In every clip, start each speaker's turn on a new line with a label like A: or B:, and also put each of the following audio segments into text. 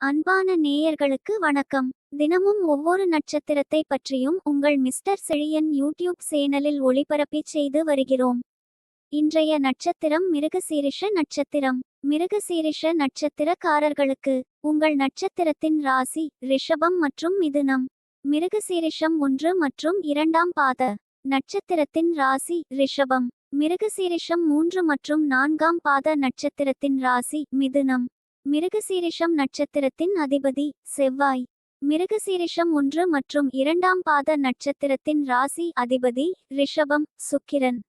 A: அன்பான நேயர்களுக்கு வணக்கம். தினமும் ஒவ்வொரு நட்சத்திரத்தை பற்றியும் உங்கள் மிஸ்டர் செழியன் யூடியூப் சேனலில் ஒளிபரப்பிச் செய்து வருகிறோம். இன்றைய நட்சத்திரம் மிருகசீரிஷ நட்சத்திரம். மிருகசீரிஷ நட்சத்திரக்காரர்களுக்கு உங்கள் நட்சத்திரத்தின் ராசி ரிஷபம் மற்றும் மிதுனம். மிருகசீரிஷம் 1 மற்றும் 2ஆம் பாத நட்சத்திரத்தின் ராசி ரிஷபம். மிருகசீரிஷம் 3 மற்றும் 4ஆம் பாத நட்சத்திரத்தின் ராசி மிதுனம். மிருகசீரிஷம் நட்சத்திரத்தின் அதிபதி செவ்வாய். மிருகசீரிஷம் 1 மற்றும் 2ஆம் பாத நட்சத்திரத்தின் ராசி அதிபதி ரிஷபம் சுக்கிரன்.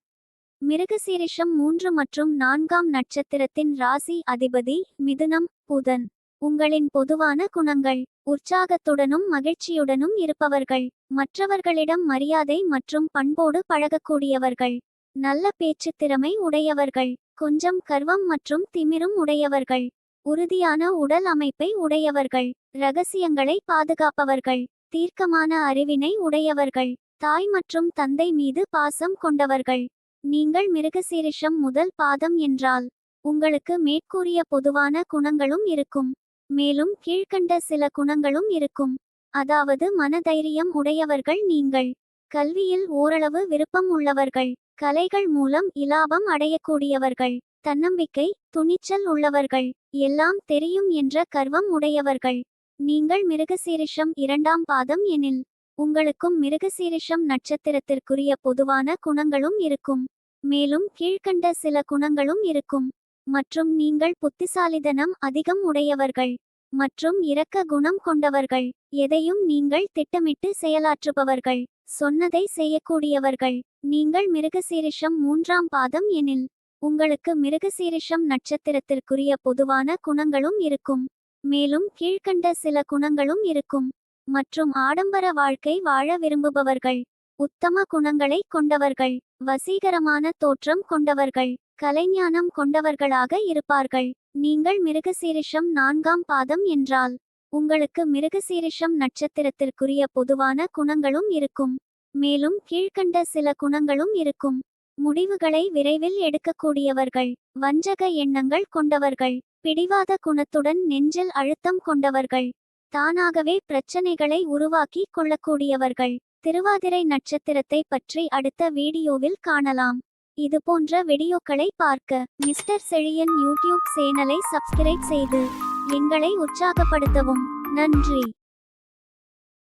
A: மிருகசீரிஷம் 3 மற்றும் 4ஆம் நட்சத்திரத்தின் ராசி அதிபதி மிதுனம் புதன். உங்களின் பொதுவான குணங்கள்: உற்சாகத்துடனும் மகிழ்ச்சியுடனும் இருப்பவர்கள், மற்றவர்களிடம் மரியாதை மற்றும் பண்போடு பழகக்கூடியவர்கள், நல்ல பேச்சுத் திறமை உடையவர்கள், கொஞ்சம் கர்வம் மற்றும் திமிரும் உடையவர்கள், உறுதியான உடல் அமைப்பை உடையவர்கள், இரகசியங்களை பாதுகாப்பவர்கள், தீர்க்கமான அறிவினை உடையவர்கள், தாய் மற்றும் தந்தை மீது பாசம் கொண்டவர்கள். நீங்கள் மிருகசீரிஷம் முதல் பாதம் என்றால் உங்களுக்கு மேற்கூறிய பொதுவான குணங்களும் இருக்கும். மேலும் கீழ்க்கண்ட சில குணங்களும் இருக்கும். அதாவது மனதைரியம் உடையவர்கள் நீங்கள், கல்வியில் ஓரளவு விருப்பம் உள்ளவர்கள், கலைகள் மூலம் இலாபம் அடையக்கூடியவர்கள், தன்னம்பிக்கை துணிச்சல் உள்ளவர்கள், எல்லாம் தெரியும் என்ற கர்வம் உடையவர்கள். நீங்கள் மிருகசீரிஷம் 2ஆம் பாதம் எனில் உங்களுக்கும் மிருகசீரிஷம் நட்சத்திரத்திற்குரிய பொதுவான குணங்களும் இருக்கும். மேலும் கீழ்க்கண்ட சில குணங்களும் இருக்கும். மற்றும் நீங்கள் புத்திசாலித்தனம் அதிகம் உடையவர்கள் மற்றும் இரக்க குணம் கொண்டவர்கள், எதையும் நீங்கள் திட்டமிட்டு செயலாற்றுபவர்கள், சொன்னதை செய்யக்கூடியவர்கள். நீங்கள் மிருகசீரிஷம் 3ஆம் பாதம் எனில் உங்களுக்கு மிருகசீரிஷம் நட்சத்திரத்திற்குரிய பொதுவான குணங்களும் இருக்கும். மேலும் கீழ்க்கண்ட சில குணங்களும் இருக்கும். மற்றும் ஆடம்பர வாழ்க்கை வாழ விரும்புபவர்கள், உத்தம குணங்களை கொண்டவர்கள், வசீகரமான தோற்றம் கொண்டவர்கள், கலைஞானம் கொண்டவர்களாக இருப்பார்கள். நீங்கள் மிருகசீரிஷம் 4ஆம் பாதம் என்றால் உங்களுக்கு மிருகசீரிஷம் நட்சத்திரத்திற்குரிய பொதுவான குணங்களும் இருக்கும். மேலும் கீழ்க்கண்ட சில குணங்களும் இருக்கும். முடிவுகளை விரைவில் எடுக்கக்கூடியவர்கள், வஞ்சக எண்ணங்கள் கொண்டவர்கள், பிடிவாத குணத்துடன் நெஞ்சில் அழுத்தம் கொண்டவர்கள், தானாகவே பிரச்சனைகளை உருவாக்கி கொள்ளக்கூடியவர்கள். திருவாதிரை நட்சத்திரத்தை பற்றி அடுத்த வீடியோவில் காணலாம். இதுபோன்ற வீடியோக்களை பார்க்க மிஸ்டர் செழியன் யூடியூப் சேனலை சப்ஸ்கிரைப் செய்து எங்களை உற்சாகப்படுத்தவும். நன்றி.